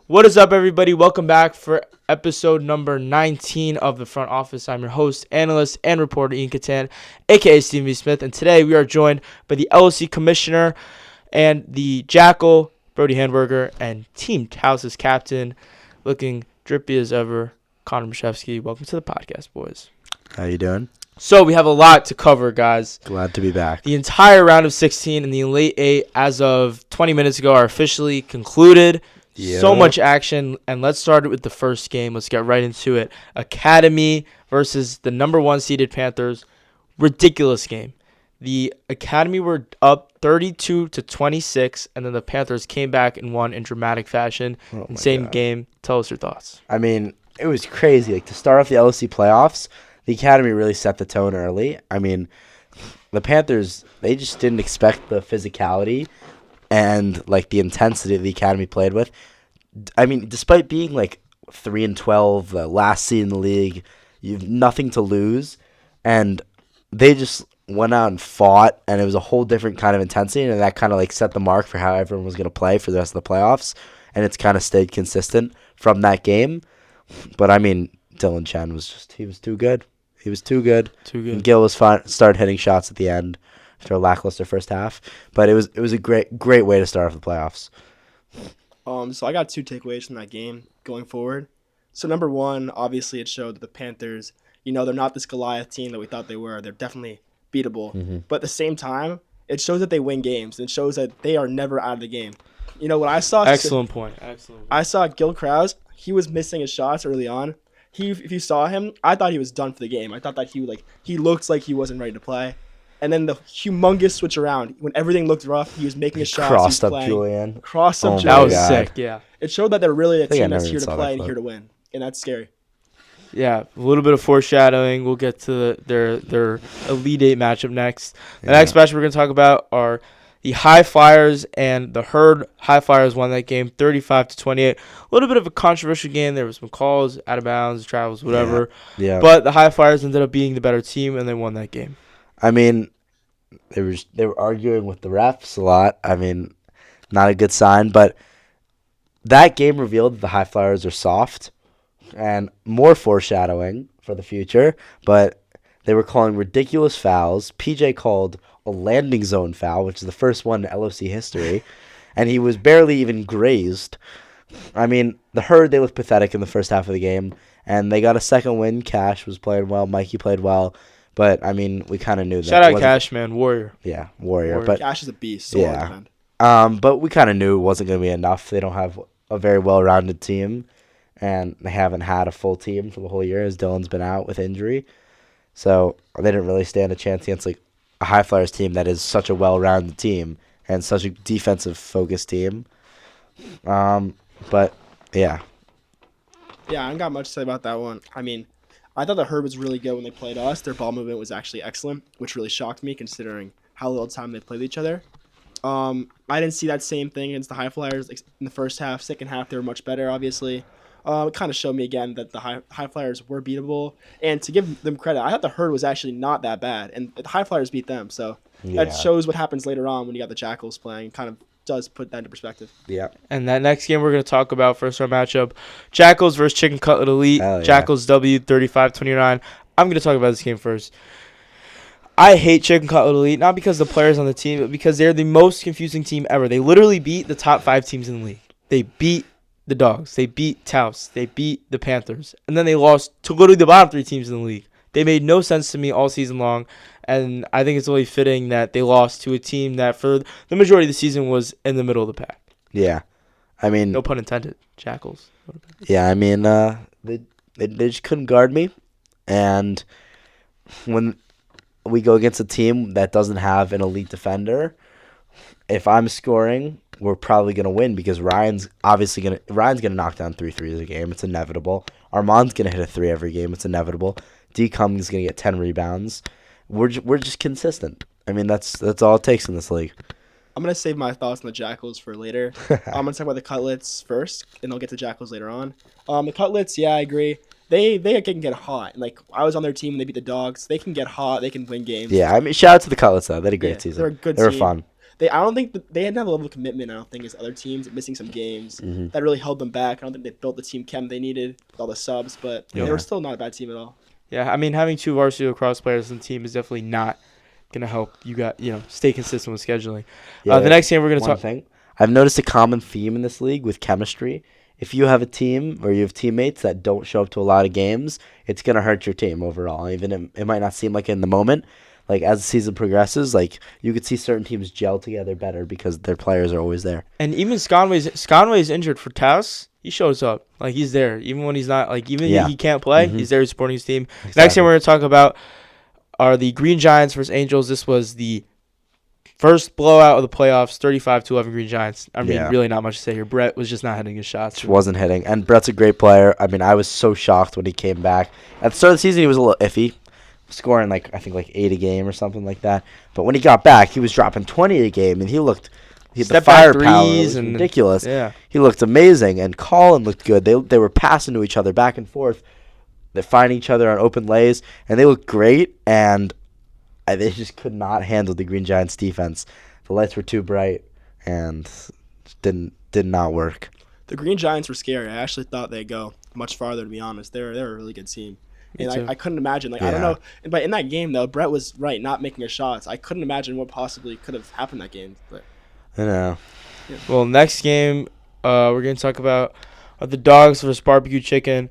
What is up, everybody? Welcome back for episode number 19 of The Front Office. I'm your host, analyst, and reporter Ian Catan, a.k.a. Stephen B. Smith, and today we are joined by the LOC Commissioner and the Jackal, Brody Handwerger, and Team House's captain, looking drippy as ever, Connor Meschewski. Welcome to the podcast, boys. How you doing? So we have a lot to cover, guys. Glad to be back. The entire round of 16 and the Elite 8, as of 20 minutes ago, are officially concluded. Yep. So much action, and let's start with the first game. Let's get right into it. Academy versus the number one seeded Panthers. Ridiculous game. The Academy were up 32-26, and then the Panthers came back and won in dramatic fashion. Insane game. Tell us your thoughts. I mean, it was crazy. Like, to start off the LOC playoffs, the Academy really set the tone early. I mean, the Panthers, they just didn't expect the physicality and like the intensity the Academy played with. I mean, despite being like 3-12, the last seed in the league, you've nothing to lose, and they just went out and fought, and it was a whole different kind of intensity, and that kind of like set the mark for how everyone was going to play for the rest of the playoffs, and it's kind of stayed consistent from that game. But I mean, Dylan Chen he was too good. He was too good. And Gil was fine, started hitting shots at the end after a lackluster first half, but it was a great way to start off the playoffs. So I got two takeaways from that game going forward. So number one, obviously it showed that the Panthers, they're not this Goliath team that we thought they were. They're definitely beatable. Mm-hmm. But at the same time, it shows that they win games. It shows that they are never out of the game. When I saw Excellent point. I saw Gil Krause, he was missing his shots early on. If you saw him, I thought he was done for the game. I thought that he looked like he wasn't ready to play. And then the humongous switch around. When everything looked rough, he was making a shot. Crossed up Julian. Julian. That was sick, yeah. It showed that they're really a team that's here to play and here to win. And that's scary. Yeah, a little bit of foreshadowing. We'll get to their Elite 8 matchup next. The next match we're going to talk about are the High Flyers and the Herd. High Flyers won that game 35-28. A little bit of a controversial game. There was some calls, out of bounds, travels, whatever. Yeah. But the High Flyers ended up being the better team, and they won that game. I mean, they were arguing with the refs a lot. I mean, not a good sign. But that game revealed that the High Flyers are soft, and more foreshadowing for the future. But they were calling ridiculous fouls. PJ called a landing zone foul, which is the first one in LOC history, and he was barely even grazed. I mean, the Herd, they looked pathetic in the first half of the game, and they got a second win. Cash was playing well. Mikey played well. But, I mean, we kind of knew that. Shout out Cash, man. Warrior. Yeah, Warrior. But Cash is a beast. So yeah. But we kind of knew it wasn't going to be enough. They don't have a very well-rounded team, and they haven't had a full team for the whole year as Dylan's been out with injury. So they didn't really stand a chance against like a High Flyers team that is such a well-rounded team and such a defensive-focused team. But, yeah. Yeah, I ain't got much to say about that one. I mean, I thought the Herd was really good when they played us. Their ball movement was actually excellent, which really shocked me considering how little time they played each other. I didn't see that same thing against the High Flyers in the first half. Second half, they were much better, obviously. It kind of showed me again that the High Flyers were beatable. And to give them credit, I thought the Herd was actually not that bad. And the High Flyers beat them. So that shows what happens later on when you got the Jackals playing. Kind of does put that into perspective. Yeah. And that next game we're going to talk about, first round matchup, Jackals versus Chicken Cutlet Elite. Yeah. Jackals W 35-29. I'm going to talk about this game first. I hate Chicken Cutlet Elite, not because of the players on the team, but because they're the most confusing team ever. They literally beat the top 5 teams in the league. They beat the Dogs. They beat Taos. They beat the Panthers. And then they lost to literally the bottom 3 teams in the league. They made no sense to me all season long, and I think it's only fitting that they lost to a team that for the majority of the season was in the middle of the pack. Yeah. I mean... No pun intended. Jackals. Yeah, I mean, they just couldn't guard me. And when we go against a team that doesn't have an elite defender, if I'm scoring, we're probably going to win because Ryan's gonna knock down 3 threes a game. It's inevitable. Armand's going to hit a 3 every game. It's inevitable. D. Cummings is going to get 10 rebounds. We're just consistent. I mean, that's all it takes in this league. I'm going to save my thoughts on the Jackals for later. I'm going to talk about the Cutlets first, and I'll get to Jackals later on. The Cutlets, yeah, I agree. They can get hot. Like, I was on their team when they beat the Dogs. They can get hot. They can win games. Yeah, I mean, shout out to the Cutlets, though. They had a great season. They're a good team. They were team. fun. I don't think they didn't have a level of commitment. I don't think as other teams, missing some games that really held them back. I don't think they built the team chem they needed with all the subs, but they were still not a bad team at all. Yeah, I mean, having 2 varsity lacrosse players on the team is definitely not gonna help you got stay consistent with scheduling. Yeah, The next game we're gonna one talk. thing I've noticed a common theme in this league with chemistry. If you have a team or you have teammates that don't show up to a lot of games, it's gonna hurt your team overall. Even it might not seem like it in the moment. Like as the season progresses, like you could see certain teams gel together better because their players are always there. And even Sconway's injured for Taos. He shows up. Like, he's there. Even when he's not, like, even if he can't play, he's there supporting his team. Exactly. Next game we're going to talk about are the Green Giants versus Angels. This was the first blowout of the playoffs, 35-11 Green Giants. I mean, really not much to say here. Brett was just not hitting his shots. Wasn't hitting. And Brett's a great player. I mean, I was so shocked when he came back. At the start of the season, he was a little iffy. Scoring, I think 8 a game or something like that. But when he got back, he was dropping 20 a game, and he looked... the firepower was ridiculous. Yeah. He looked amazing, and Colin looked good. They were passing to each other back and forth. They're finding each other on open lays, and they looked great, and they just could not handle the Green Giants defense. The lights were too bright, and did not work. The Green Giants were scary. I actually thought they'd go much farther, to be honest. They're a really good team. And I couldn't imagine. I don't know. But in that game, though, Brett was right, not making his shots. I couldn't imagine what possibly could have happened that game. But I know. Yeah. Well, next game we're going to talk about are the Dogs versus Barbecue Chicken.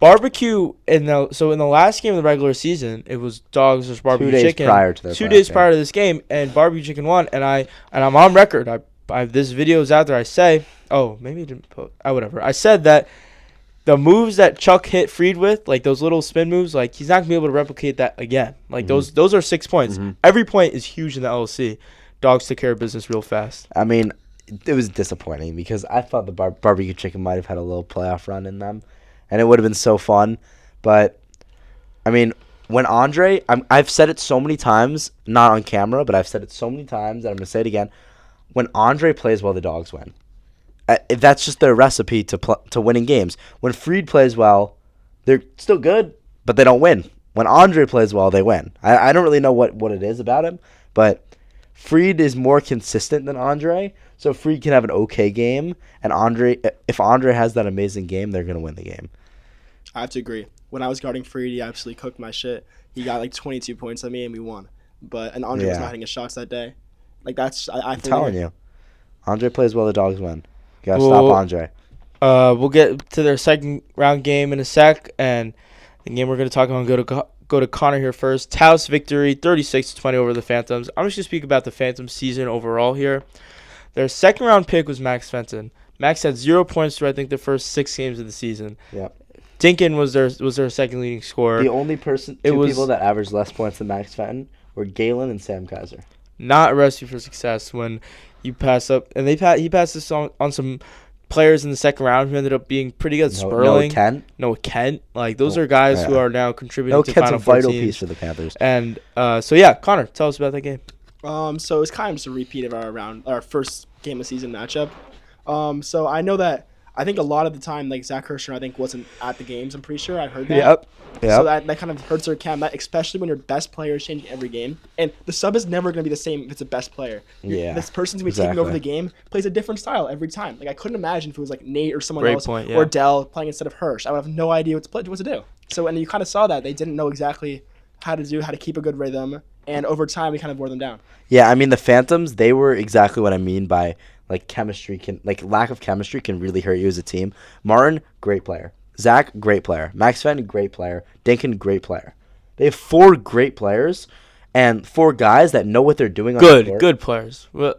Barbecue, in the last game of the regular season, it was Dogs versus Barbecue 2 days Chicken. prior to their 2 days prior to this game, and Barbecue Chicken won. And I'm on record. This video is out there. I say, maybe I didn't put. Whatever. I said that the moves that Chuck hit Freed with, like those little spin moves, like he's not gonna be able to replicate that again. Like those are 6 points. Every point is huge in the LLC. Dogs took care of business real fast. I mean, it was disappointing because I thought the Barbecue Chicken might have had a little playoff run in them, and it would have been so fun. But, I mean, when Andre, I've said it so many times, not on camera, but I've said it so many times that I'm going to say it again. When Andre plays well, the Dogs win. That's just their recipe to winning games. When Freed plays well, they're still good, but they don't win. When Andre plays well, they win. I don't really know what it is about him, but Freed is more consistent than Andre, so Freed can have an okay game, and if Andre has that amazing game, they're going to win the game. I have to agree. When I was guarding Freed, he absolutely cooked my shit. He got 22 points on me, and we won. And Andre was not hitting his shots that day. I'm telling you. Andre plays well, the Dogs win. You got to stop Andre. We'll get to their second round game in a sec, and the game we're going to talk about, go to Connor here first. Taos victory, 36-20 over the Phantoms. I'm just going to speak about the Phantoms season overall here. Their second round pick was Max Fenton. Max had 0 points through, I think, the first 6 games of the season. Yep. Dinkin was their second leading scorer. The only two people that averaged less points than Max Fenton were Galen and Sam Kaiser. Not a recipe for success when you pass up. And he passed this on some players in the second round who ended up being pretty good. Sperling. Noah Kent. Those are guys who are now contributing to Final Four teams. Kent's a vital piece for the Panthers. And Connor, tell us about that game. So it's kind of just a repeat of our first game of season matchup. So I know that I think a lot of the time, Zach Kirshner, I think, wasn't at the games. I'm pretty sure I heard that. Yep. So that kind of hurts their chem, especially when your best player is changing every game. And the sub is never going to be the same if it's a best player. This person's going to be taking over the game, plays a different style every time. I couldn't imagine if it was Nate or someone else or Dell playing instead of Hirsch. I would have no idea what to do. So, and you kind of saw that. They didn't know exactly how to keep a good rhythm. And over time, we kind of wore them down. Yeah, I mean, the Phantoms, they were exactly what I mean by chemistry lack of chemistry can really hurt you as a team. Martin, great player. Zach, great player. Max Fenton, great player. Dinkin, great player. They have 4 great players and 4 guys that know what they're doing on the court. Good players. Well,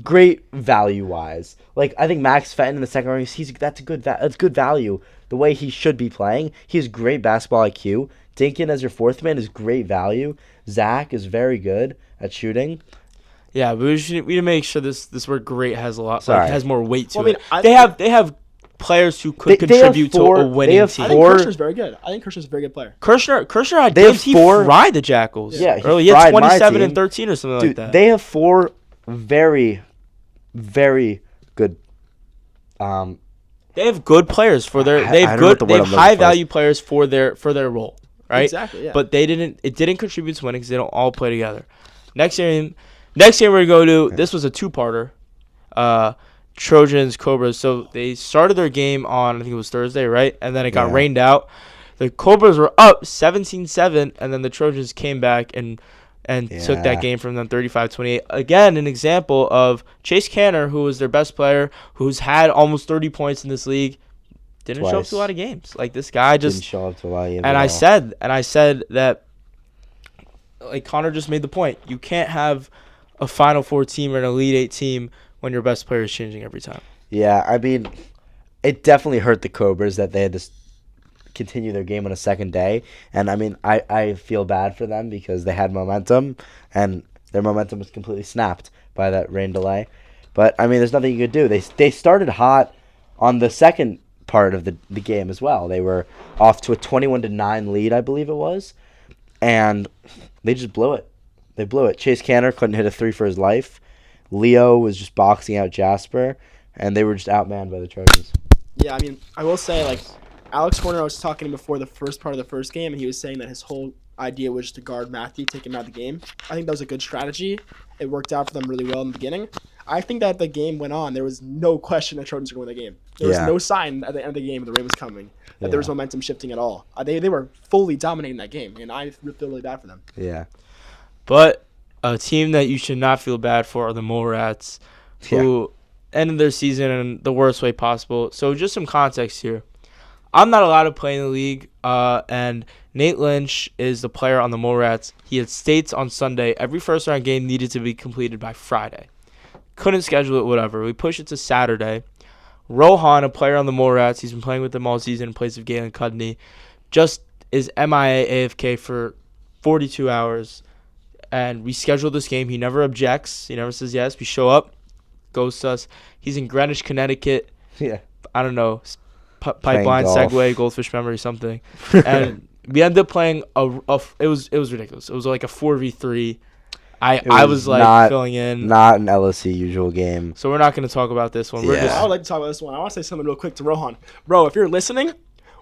great value-wise. I think Max Fenton in the second round, that's good value. The way he should be playing. He has great basketball IQ. Dinkin as your 4th man is great value. Zach is very good at shooting. Yeah, but we need to make sure this word "great" has a lot, has more weight to it. I they have players who could contribute to a winning team. I think Kirshner's very good. I think Kirshner's a very good player. Kirshner had games he fried the Jackals. Yeah, he had 27 and 13 or something like that. They have 4 very, very good. They have good players for their. They have high value players for their role, right? Exactly. Yeah. But it didn't contribute to winning because they don't all play together. Next game Next game we're going to go to, this was a two-parter. Trojans, Cobras. So they started their game on, I think it was Thursday, right? And then it got rained out. The Cobras were up 17-7, and then the Trojans came back and took that game from them 35-28. Again, an example of Chase Canner, who was their best player, who's had almost 30 points in this league, didn't show up to a lot of games. Like, this guy just didn't show up to a lot of games. And I said that, like, Connor just made the point. You can't have a Final Four team or an Elite Eight team when your best player is changing every time. Yeah, I mean, it definitely hurt the Cobras that they had to continue their game on a second day. And, I mean, I feel bad for them because they had momentum, and their momentum was completely snapped by that rain delay. But, I mean, there's nothing you could do. They started hot on the second part of the game as well. They were off to a 21-9 lead, I believe it was, and they just blew it. They blew it. Chase Canner couldn't hit a three for his life. Leo was just boxing out Jasper, and they were just outmanned by the Trojans. Yeah, I mean, I will say, like, Alex Horner, I was talking before the first part of the first game, and he was saying that his whole idea was to guard Matthew, take him out of the game. I think that was a good strategy. It worked out for them really well in the beginning. I think that the game went on. There was no question that Trojans were going to win the game. There was no sign at the end of the game the rain was coming, that there was momentum shifting at all. They were fully dominating that game, and I feel really bad for them. Yeah. But a team that you should not feel bad for are the Mole Rats, who ended their season in the worst way possible. So just some context here. I'm not allowed to play in the league, and Nate Lynch is the player on the Mole Rats. He had states on Sunday every first-round game needed to be completed by Friday. Couldn't schedule it, whatever. We pushed it to Saturday. Rohan, a player on the Mole Rats, he's been playing with them all season in place of Galen Cudney, just is MIA AFK for 42 hours. And we scheduled this game. He never objects. He never says yes. We show up, ghosts us. He's in Greenwich, Connecticut. Yeah. I don't know. Pipeline, Segway, Goldfish Memory, something. And we ended up playing it was ridiculous. It was like a 4v3. I was like filling in. Not an LSC usual game. So we're not going to talk about this one. I would like to talk about this one. I want to say something real quick to Rohan. Bro, if you're listening,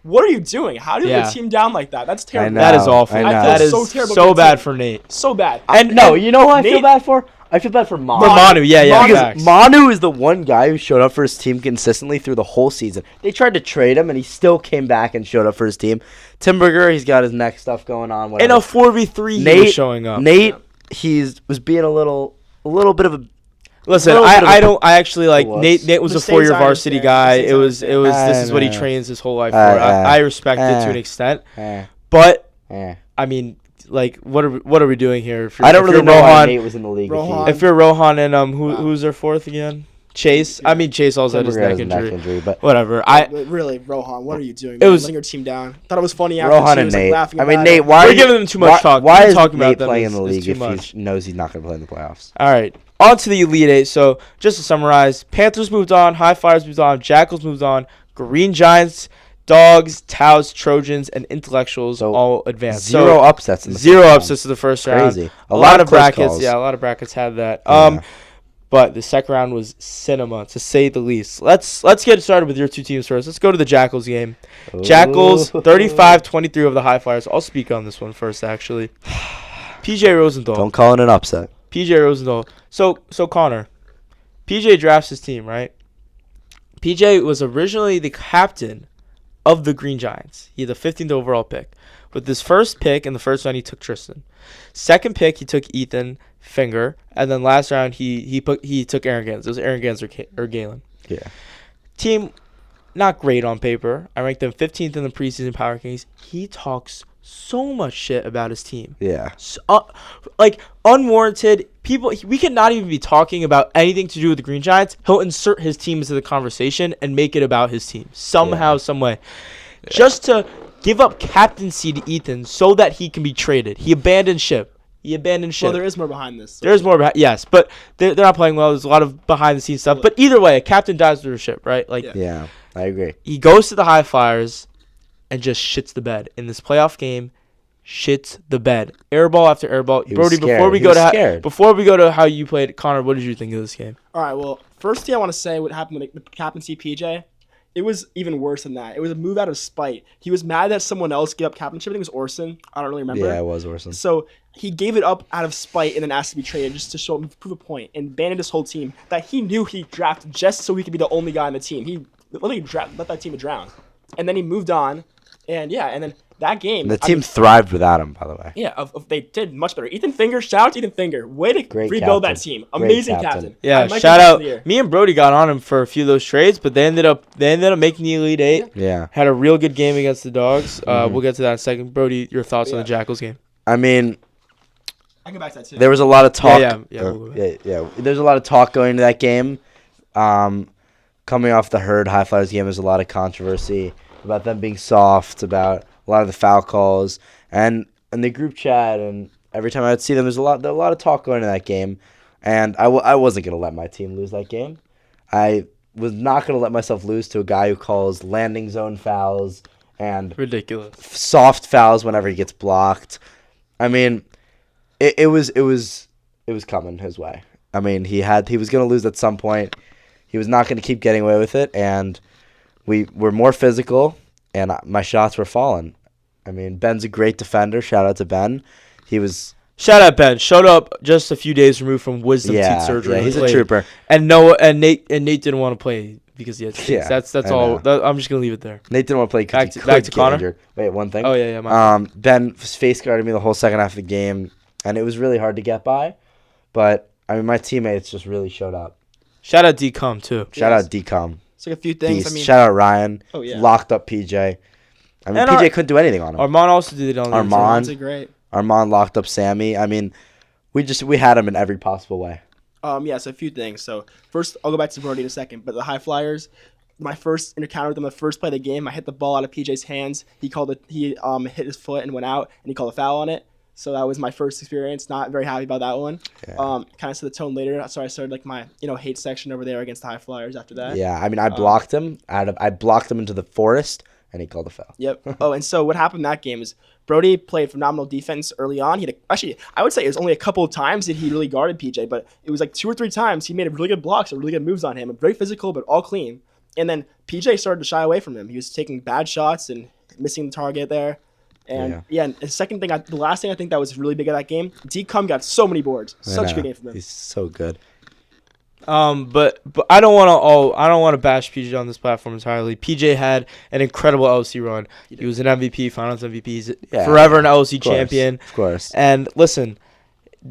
what are you doing? How do you get a team down like that? That's terrible. That is awful. I feel so terrible. So bad for Nate. So bad. And you know who I feel bad for? I feel bad for Manu. For Manu, yeah. Because Manu is the one guy who showed up for his team consistently through the whole season. They tried to trade him, and he still came back and showed up for his team. Timberger, he's got his neck stuff going on. Whatever. In a 4v3, he was showing up. Nate, was being a little bit of a. Listen, I actually like Nate was a 4-year varsity guy. It was this is what he trains his whole life for. I respect it to an extent. But I mean, like, what are we doing here? I don't really know why Nate was in the league. If you're Rohan and who's their fourth again? Chase. I mean, Chase also had his neck injury. But whatever. Really, Rohan, what are you doing? It was letting your team down. Thought it was funny after Rohan and Nate. I mean, Nate, why are you giving them too much talk? Why is talking Nate about playing in the league if he knows he's not going to play in the playoffs? All right. On to the Elite Eight. So, just to summarize, Panthers moved on, High Flyers moved on, Jackals moved on, Green Giants, Dogs, Taus, Trojans, and Intellectuals all advanced. Zero upsets in the Zero upsets in the first round. Crazy. A lot of brackets. Calls. Yeah, a lot of brackets had that. But the second round was cinema, to say the least. Let's get started with your two teams first. Let's go to the Jackals game. Ooh. Jackals, 35-23 over the High Flyers. I'll speak on this one first, actually. PJ Rosenthal. Don't call it an upset. PJ Rosenthal. So Connor, PJ drafts his team, right? PJ was originally the captain of the Green Giants. He had the 15th overall pick. With his first pick in the first round, he took Tristan. Second pick, he took Ethan Finger, and then last round he took Aaron Gans. It was Aaron Gans or Galen. Yeah. Team not great on paper. I ranked them 15th in the preseason Power Kings. He talks so much shit about his team. Yeah. So, like, unwarranted. We cannot even be talking about anything to do with the Green Giants. He'll insert his team into the conversation and make it about his team somehow, some way. Yeah. Just to give up captaincy to Ethan so that he can be traded. He abandoned ship. Well, there is more behind this. So. There's more behind. Yes, but they're not playing well. There's a lot of behind the scenes stuff. But either way, a captain dies with a ship, right? Like, yeah, I agree. He goes to the High Flyers and just shits the bed in this playoff game. Shits the bed. Airball after airball. Brody, before we go to how you played, Connor, what did you think of this game? All right. Well, first thing I want to say what happened with the captaincy PJ. It was even worse than that. It was a move out of spite. He was mad that someone else gave up captainship. I think it was Orson. I don't really remember. Yeah, it was Orson. So he gave it up out of spite and then asked to be traded just to show him, prove a point, and abandoned his whole team that he knew he drafted just so he could be the only guy on the team. He literally let that team drown. And then he moved on. And then that game. The team thrived without him, by the way. Yeah, they did much better. Ethan Finger, shout out to Ethan Finger. Way to Great rebuild captain. that team. Great Amazing captain. captain. Yeah, Might shout be out. the year. Me and Brody got on him for a few of those trades, but they ended up making the Elite Eight. Yeah. Had a real good game against the Dogs. We'll get to that in a second. Brody, your thoughts on the Jackals game? I mean, I can go back to that too. there was a lot of talk. Yeah. There's a lot of talk going into that game. Coming off the Herd High Flyers game, there's a lot of controversy about them being soft, about a lot of the foul calls, and in the group chat, and every time I would see them, there's a lot of talk going into that game, and I wasn't gonna let my team lose that game. I was not gonna let myself lose to a guy who calls landing zone fouls and Ridiculous. soft fouls whenever he gets blocked. I mean, it was coming his way. I mean, he was gonna lose at some point. He was not gonna keep getting away with it, and we were more physical, and my shots were falling. I mean, Ben's a great defender. Shout out to Ben. Shout out Ben. Showed up just a few days removed from wisdom teeth surgery. Yeah, he's a trooper. And Nate didn't want to play because he had teeth. Yeah, That's I all. know. I'm just gonna leave it there. Nate didn't want to play because he Back to could Connor? get injured. Wait, one thing. Oh yeah. Ben face guarded me the whole second half of the game, and it was really hard to get by. But I mean, my teammates just really showed up. Shout out D-Com too. Shout out DCOM. It's like a few things. Beast. I mean, Shout out Ryan. Oh, yeah. Locked up PJ. I mean, And PJ couldn't do anything on him. Armand also did it on the Armand. it's great. Armand locked up Sammy. I mean, we had him in every possible way. So a few things. So first, I'll go back to Brody in a second. But the High Flyers, my first encounter with them, the first play of the game, I hit the ball out of PJ's hands. He hit his foot and went out, and he called a foul on it. So that was my first experience. Not very happy about that one. Yeah. Kind of set the tone later. So I started like my hate section over there against the High Flyers after that. Yeah, I mean, I blocked him into the forest, and he called a foul. Yep. And so what happened in that game is Brody played phenomenal defense early on. I would say it was only a couple of times that he really guarded PJ, but it was like 2 or 3 times he made really good blocks and really good moves on him. Very physical, but all clean. And then PJ started to shy away from him. He was taking bad shots and missing the target there. And and the last thing I think that was really big at that game, D-Com got so many boards. Such a good game from him. He's so good. But I don't want to bash PJ on this platform entirely. PJ had an incredible LC run. He was an MVP, Finals MVP. He's forever an LC champion. Of course. And listen,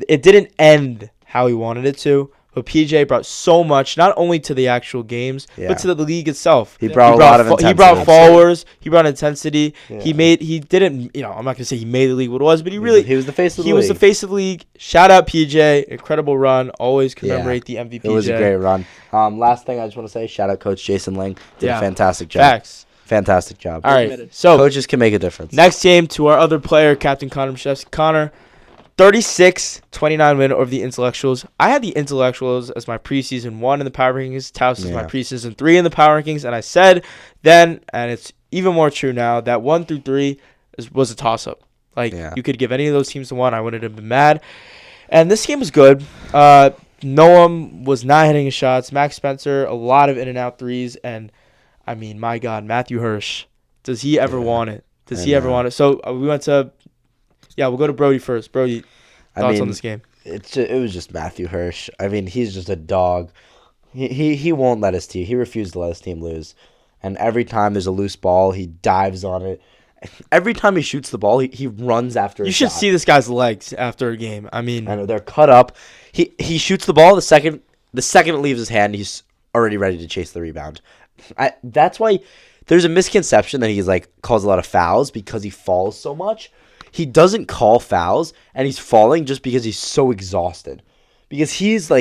it didn't end how he wanted it to. But PJ brought so much, not only to the actual games, but to the league itself. He brought a lot of intensity. He brought followers. He brought intensity. Yeah. He didn't, I'm not going to say he made the league what it was, but he was the face of the league. He was the face of the league. Shout out PJ. Incredible run. Always commemorate the MVP. It was a great run. Last thing I just want to say, shout out Coach Jason Ling. Did a fantastic job. Facts. Fantastic job. All right. So coaches can make a difference. Next game to our other player, Captain Connor Meschewski. Connor, 36-29 win over the Intellectuals. I had the Intellectuals as my preseason 1 in the Power Rankings. Taos is my preseason 3 in the Power Rankings. And I said then, and it's even more true now, that 1 through 3 was a toss-up. You could give any of those teams the 1. I wouldn't have been mad. And this game was good. Noam was not hitting his shots. Max Spencer, a lot of in-and-out threes. And, I mean, my God, Matthew Hirsch. Does he ever want it? Does he ever want it? So we went to... Yeah, we'll go to Brody first. Brody, thoughts on this game? It was just Matthew Hirsch. I mean, he's just a dog. He won't let his team. He refused to let his team lose. And every time there's a loose ball, he dives on it. Every time he shoots the ball, he runs after it. You should see this guy's legs after a game. I mean, I know they're cut up. He shoots the ball the second it leaves his hand, he's already ready to chase the rebound. That's why there's a misconception that he's calls a lot of fouls because he falls so much. He doesn't call fouls, and he's falling just because he's so exhausted. Because he's,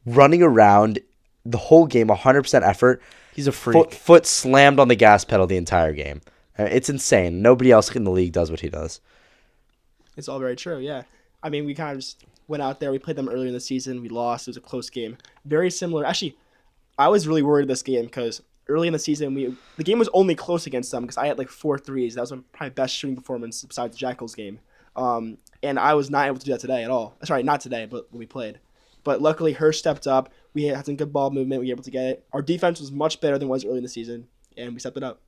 running around the whole game, 100% effort. He's a freak. Foot slammed on the gas pedal the entire game. It's insane. Nobody else in the league does what he does. It's all very true, yeah. I mean, we kind of just went out there. We played them earlier in the season. We lost. It was a close game. Very similar. Actually, I was really worried this game because early in the season, the game was only close against them because I had 4 threes. That was my probably best shooting performance besides the Jackals game. And I was not able to do that today at all. Sorry, not today, but when we played. But luckily, Hirsch stepped up. We had some good ball movement. We were able to get it. Our defense was much better than it was early in the season. and we stepped it up.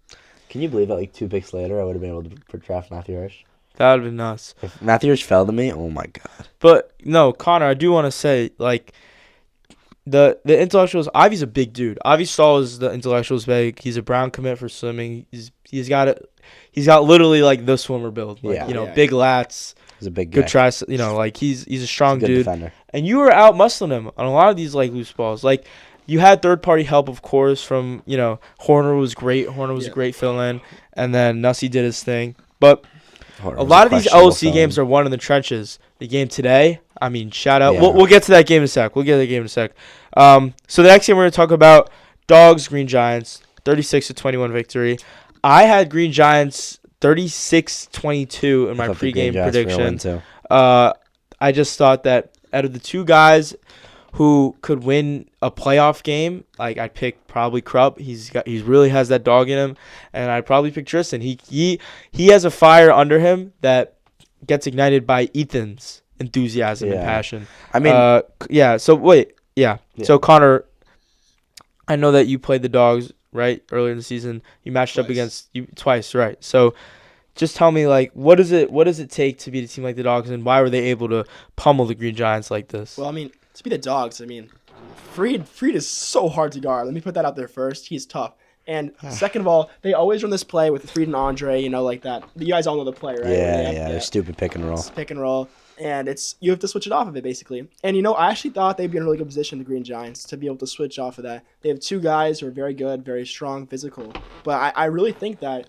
Can you believe that, like, 2 picks later, I would have been able to draft Matthew Hirsch? That would have been nuts. If Matthew Hirsch fell to me, oh, my God. But, no, Connor, I do want to say, like, the intellectuals, Ivy's a big dude. Ivy Stahl is the intellectuals big. He's a Brown commit for swimming. He's got literally, like, the swimmer build. Like, big lats. He's a big guy. Good try. Like, he's a strong He's a good dude. defender. And you were out muscling him on a lot of these, like, loose balls. Like, you had third-party help, of course, from, Horner was great. Horner was a great fill-in. And then Nussie did his thing. But a lot of these LC games are won in the trenches. The game today, I mean, shout out. Yeah. We'll get to that game in a sec. So the next game we're going to talk about, Dogs, Green Giants, 36-21 victory. I had Green Giants 36-22 in my pregame prediction. I just thought that out of the two guys who could win a playoff game, like, I'd pick probably Krupp. He really has that dog in him, and I'd probably pick Tristan. He has a fire under him that gets ignited by Ethan's enthusiasm and passion. I mean, So Connor, I know that you played the Dogs right earlier in the season. You matched up against you twice, right? So just tell me, like, what does it take to beat a team like the Dogs, and why were they able to pummel the Green Giants like this? Well, I mean, to be the Dogs, I mean, Freed is so hard to guard. Let me put that out there first. He's tough. And second of all, they always run this play with Freed and Andre, like that. You guys all know the play, right? Yeah. They're stupid pick and roll. It's pick and roll. And you have to switch it off of it, basically. And, I actually thought they'd be in a really good position, the Green Giants, to be able to switch off of that. They have two guys who are very good, very strong, physical. But I really think that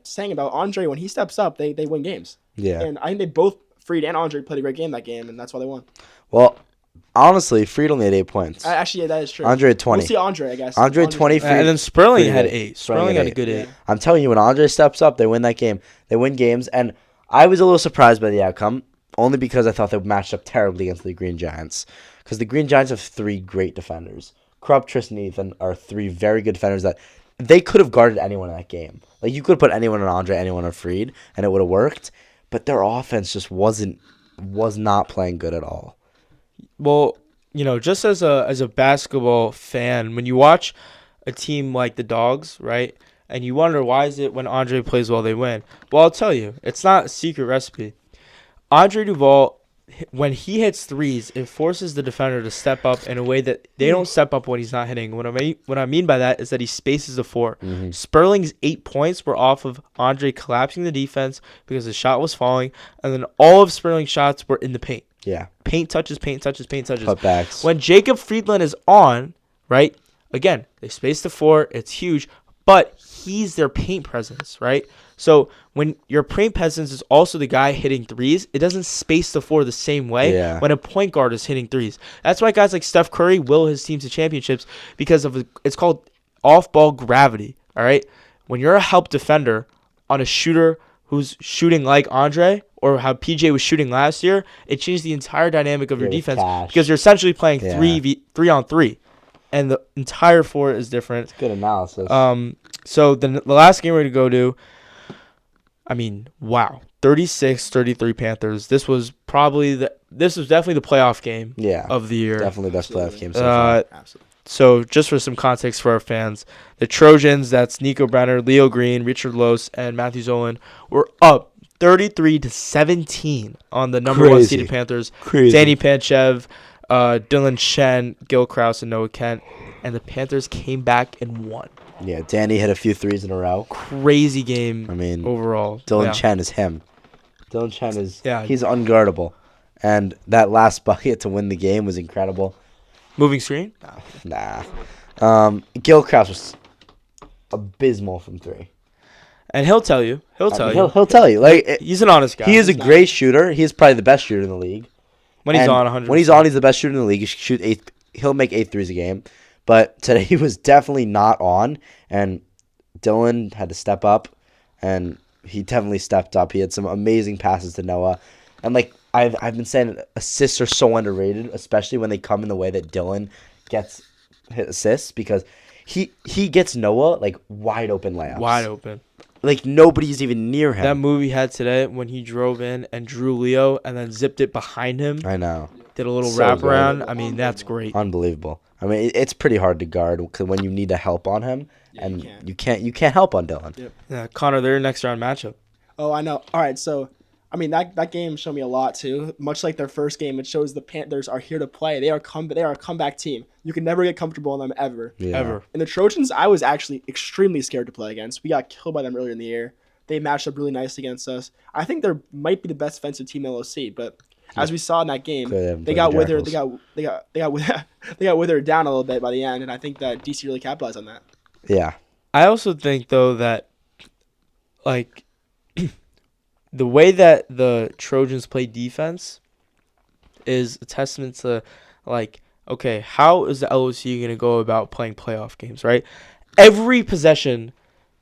saying about Andre, when he steps up, they win games. Yeah. And I think they both, Freed and Andre, played a great game that game, and that's why they won. Well, honestly, Freed only had 8 points. Actually, yeah, that is true. Andre had 20. We'll see Andre, I guess. Andre had 20. Freed, and then Sperling Freed had 8. Sperling had a good 8. Yeah. I'm telling you, when Andre steps up, they win that game. They win games, and I was a little surprised by the outcome, only because I thought they matched up terribly against the Green Giants. Because the Green Giants have 3 great defenders. Krupp, Tristan, and Ethan are 3 very good defenders that they could have guarded anyone in that game. Like, you could have put anyone on Andre, anyone on Freed, and it would have worked. But their offense just was not playing good at all. Well, just as a basketball fan, when you watch a team like the Dogs, right, and you wonder why is it when Andre plays well they win? Well, I'll tell you, it's not a secret recipe. Andre Duval, when he hits threes, it forces the defender to step up in a way that they don't step up when he's not hitting. What I mean by that is that he spaces the floor. Mm-hmm. Sperling's 8 points were off of Andre collapsing the defense because his shot was falling, and then all of Sperling's shots were in the paint. Yeah. Paint touches. Putbacks. When Jacob Friedland is on, right, again, they space the floor. It's huge, but he's their paint presence, right? So when your paint presence is also the guy hitting threes, it doesn't space the floor the same way when a point guard is hitting threes. That's why guys like Steph Curry will his teams to championships because it's called off-ball gravity, all right? When you're a help defender on a shooter who's shooting like Andre or how PJ was shooting last year, it changed the entire dynamic of your defense because you're essentially playing 3-on-3, and the entire floor is different. It's good analysis. So the last game we're going to go to, I mean, wow, 36-33 Panthers. This was definitely the playoff game of the year. Definitely best playoff game so far. Absolutely. So just for some context for our fans, the Trojans, that's Nico Brenner, Leo Green, Richard Lose, and Matthew Zolan, were up 33-17 on the number 1 seeded Panthers. Crazy. Danny Panchev, Dylan Shen, Gil Krause, and Noah Kent. And the Panthers came back and won. Yeah, Danny hit a few threes in a row. Crazy game. I mean, overall. Dylan Chen is him. Dylan Chen is he's unguardable. And that last bucket to win the game was incredible. Moving screen? Nah. Gil Krause was abysmal from 3. And he'll tell you. He'll tell you. Like, he's an honest guy. He is a great shooter. He is probably the best shooter in the league. When he's on, 100%. When he's on, he's the best shooter in the league. He'll make 8 threes a game. But today he was definitely not on, and Dylan had to step up, and he definitely stepped up. He had some amazing passes to Noah. And, like, I've been saying assists are so underrated, especially when they come in the way that Dylan gets hit assists, because he gets Noah, like, wide open layups. Wide open. Like, nobody's even near him. That move he had today when he drove in and drew Leo and then zipped it behind him. I know. Did a little wraparound. I mean, that's great. Unbelievable. I mean, it's pretty hard to guard because when you need a help on him, Yeah, and you can't. you can't help on Dylan. Yep. Yeah, Connor, their next round matchup. Oh, I know. All right, so I mean that game showed me a lot too. Much like their first game, it shows the Panthers are here to play. They are a comeback team. You can never get comfortable in them ever. Yeah. Ever. And the Trojans, I was actually extremely scared to play against. We got killed by them earlier in the year. They matched up really nice against us. I think they might be the best defensive team in LOC, but as we saw in that game, they got withered. They got withered down a little bit by the end, and I think that DC really capitalized on that. Yeah. I also think though that like the way that the Trojans play defense is a testament to like, okay, how is the LOC going to go about playing playoff games, right? Every possession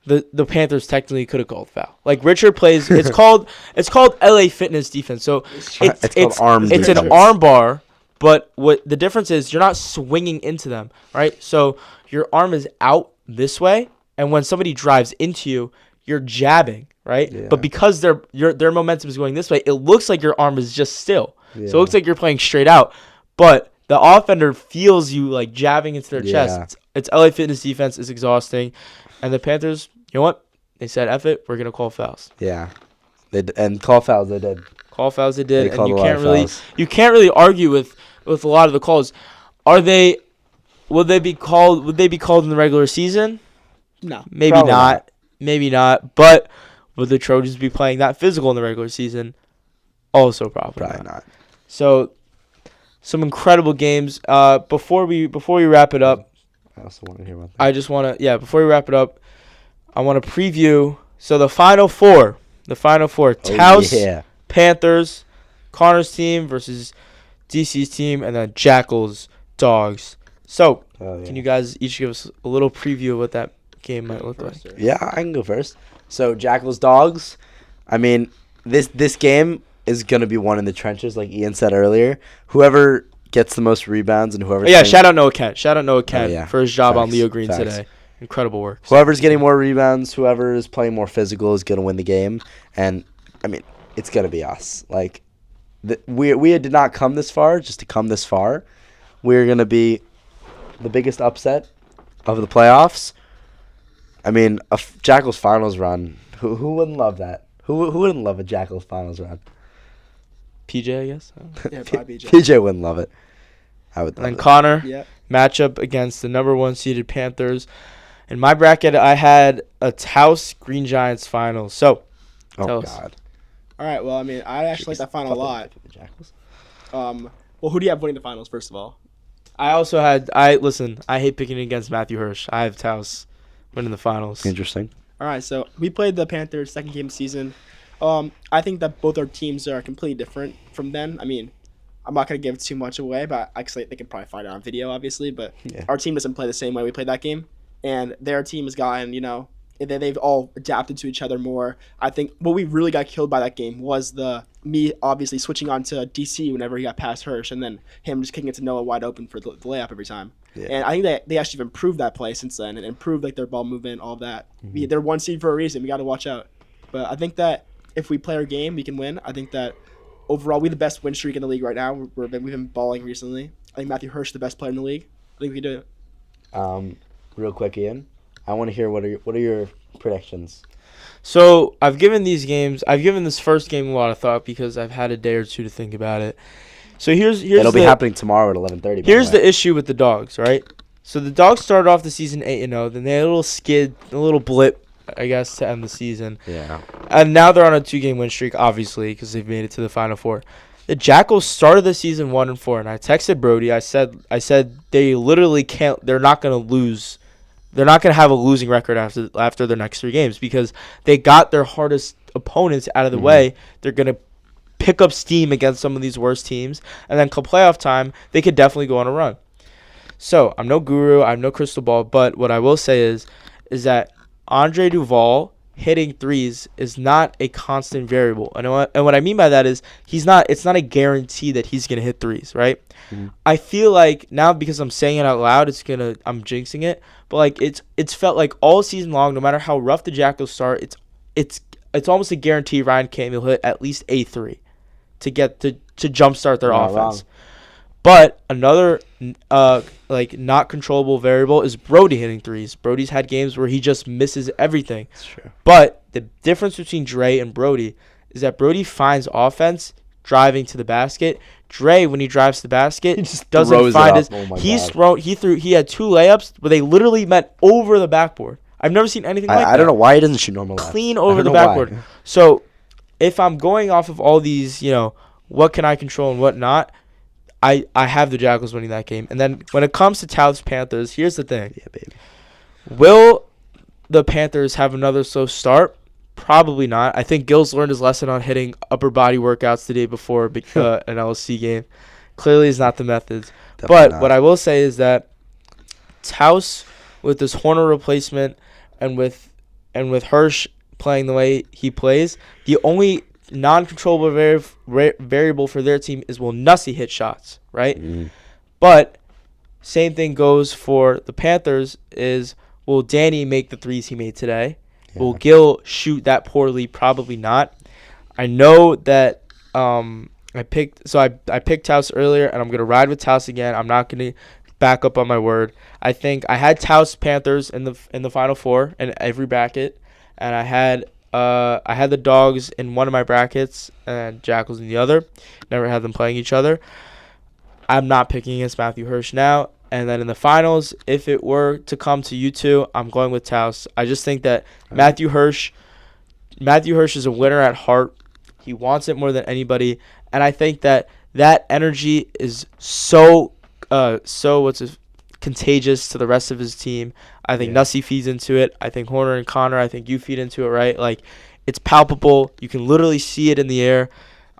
the Panthers technically could have called foul. Like Richard plays it's called LA Fitness defense. So It's called arm it's an defense. arm bar, but what the difference is you're not swinging into them, right? So your arm is out this way, and when somebody drives into you, you're jabbing, right? Yeah. But because their momentum is going this way, it looks like your arm is just still. Yeah. So it looks like you're playing straight out, but the offender feels you like jabbing into their chest. It's LA Fitness defense is exhausting, and the Panthers, you know what? They said, "F it, we're gonna call fouls." Yeah. And call fouls they did. Call fouls they did, They and called you a lot can't of really fouls. argue with a lot of the calls. Would they be called in the regular season? No. Maybe Probably not. not. Maybe not. But would the Trojans be playing that physical in the regular season? Also probably not. So some incredible games. Before we wrap it up, I also want to hear about that. I just want to before we wrap it up, I want to preview the final four. Taos, yeah. Panthers, Connor's team versus DC's team, and then Jackals, Dogs. So, Oh, yeah. can you guys each give us a little preview of what that game might look like? Yeah, I can go first. So Jackals Dogs. I mean, this game is gonna be won in the trenches, like Ian said earlier. Whoever gets the most rebounds and whoever. Shout out Noah Kent. yeah. For his job on Facts, Leo Green facts. today. Incredible work. Whoever's getting more rebounds, whoever is playing more physical is gonna win the game. And I mean, it's gonna be us. Like, we did not come this far just to come this far. We're gonna be the biggest upset of the playoffs. I mean, a Jackals finals run. Who wouldn't love that? Who wouldn't love a Jackals finals run? PJ, I guess. Yeah, probably BJ. PJ wouldn't love it. I would And love then it. Connor, Yeah. matchup against the number 1 seeded Panthers. In my bracket, I had a Taos Green Giants finals. So, Oh tell us. God. All right. Well, I mean, I actually like that final a lot. The Jackals. Well, who do you have winning the finals first of all? I also had listen, I hate picking against Matthew Hirsch. I have Taos winning the finals. Interesting. All right. So we played the Panthers second game of the season. I think that both our teams are completely different from then. I mean, I'm not gonna give too much away, but actually they can probably find it on video, obviously. But Yeah. our team doesn't play the same way we played that game, and their team has gotten, they've all adapted to each other more. I think what we really got killed by that game was me obviously switching on to DC whenever he got past Hirsch, and then him just kicking it to Noah wide open for the layup every time. Yeah. And I think that they actually have improved that play since then and improved like their ball movement, all of that. They're 1 seed for a reason. We got to watch out. But I think that if we play our game, we can win. I think that overall we have the best win streak in the league right now. We've been balling recently. I think Matthew Hirsch is the best player in the league. I think we can do it. Real quick, Ian. I want to hear what are your predictions? So, I've given this first game a lot of thought because I've had a day or two to think about it. So, here's It'll be happening tomorrow at 11:30. Here's the issue with the Dogs, right? So the Dogs started off the season 8-0, then they had a little skid, a little blip, I guess, to end the season. Yeah. And now they're on a 2-game win streak, obviously, because they've made it to the Final Four. The Jackals started the season 1-4, and I texted Brody. I said they literally can't. They're not going to lose. They're not going to have a losing record after their next 3 games because they got their hardest opponents out of the way. They're going to pick up steam against some of these worst teams, and then come playoff time, they could definitely go on a run. So I'm no guru, I'm no crystal ball, but what I will say is that Andre Duval hitting threes is not a constant variable. And what I mean by that is it's not a guarantee that he's going to hit threes, right? Mm-hmm. I feel like now because I'm saying it out loud, I'm jinxing it, but like it's felt like all season long, no matter how rough the Jackals start, it's almost a guarantee Ryan Campbell will hit at least a 3 to get to jumpstart their offense. Wrong. But another like not controllable variable is Brody hitting threes. Brody's had games where he just misses everything. That's true. But the difference between Dre and Brody is that Brody finds offense driving to the basket. Dre, when he drives to the basket, doesn't find his. He had 2 layups, but they literally met over the backboard. I've never seen anything like that. I don't know why he doesn't shoot normal. Clean over the backboard. Why. So, if I'm going off of all these, what can I control and what not, I have the Jackals winning that game. And then when it comes to Taos Panthers, here's the thing. Yeah, baby. Will the Panthers have another slow start? Probably not. I think Gil's learned his lesson on hitting upper body workouts the day before an LSC game. Clearly, is not the methods. Definitely not. What I will say is that Taos, with this Horner replacement and with Hirsch playing the way he plays, the only non-controllable variable for their team is will Nussie hit shots, right? Mm. But same thing goes for the Panthers is will Danny make the threes he made today? Yeah. Will Gil shoot that poorly? Probably not. I know that I picked Taos earlier, and I'm going to ride with Taos again. I'm not going to back up on my word. I think I had Taos Panthers in the Final Four in every bracket, and I had the Dogs in one of my brackets and Jackals in the other. Never had them playing each other. I'm not picking against Matthew Hirsch now. And then in the finals, if it were to come to you two, I'm going with Taos. I just think that Matthew Hirsch is a winner at heart. He wants it more than anybody. And I think that energy is so contagious to the rest of his team. I think Nussie feeds into it. I think Horner and Connor, I think you feed into it, right? Like, it's palpable. You can literally see it in the air.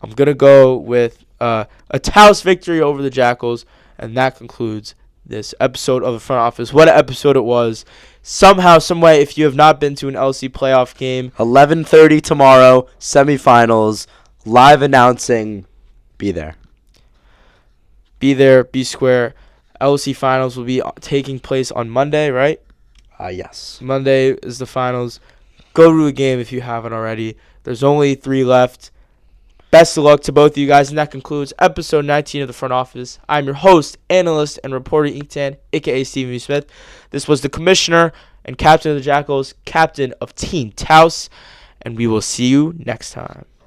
I'm going to go with a Taos victory over the Jackals. And that concludes this episode of the Front Office. What an episode it was. Somehow, someway, if you have not been to an LC playoff game. 11:30 tomorrow, semifinals, live announcing. Be there. Be there, be square. LC finals will be taking place on Monday, right? Yes. Monday is the finals. Go to a game if you haven't already. There's only 3 left. Best of luck to both of you guys, and that concludes episode 19 of the Front Office. I'm your host, analyst, and reporter Inktan, a.k.a. Stephen B. Smith. This was the commissioner and captain of the Jackals, captain of Team Taos, and we will see you next time.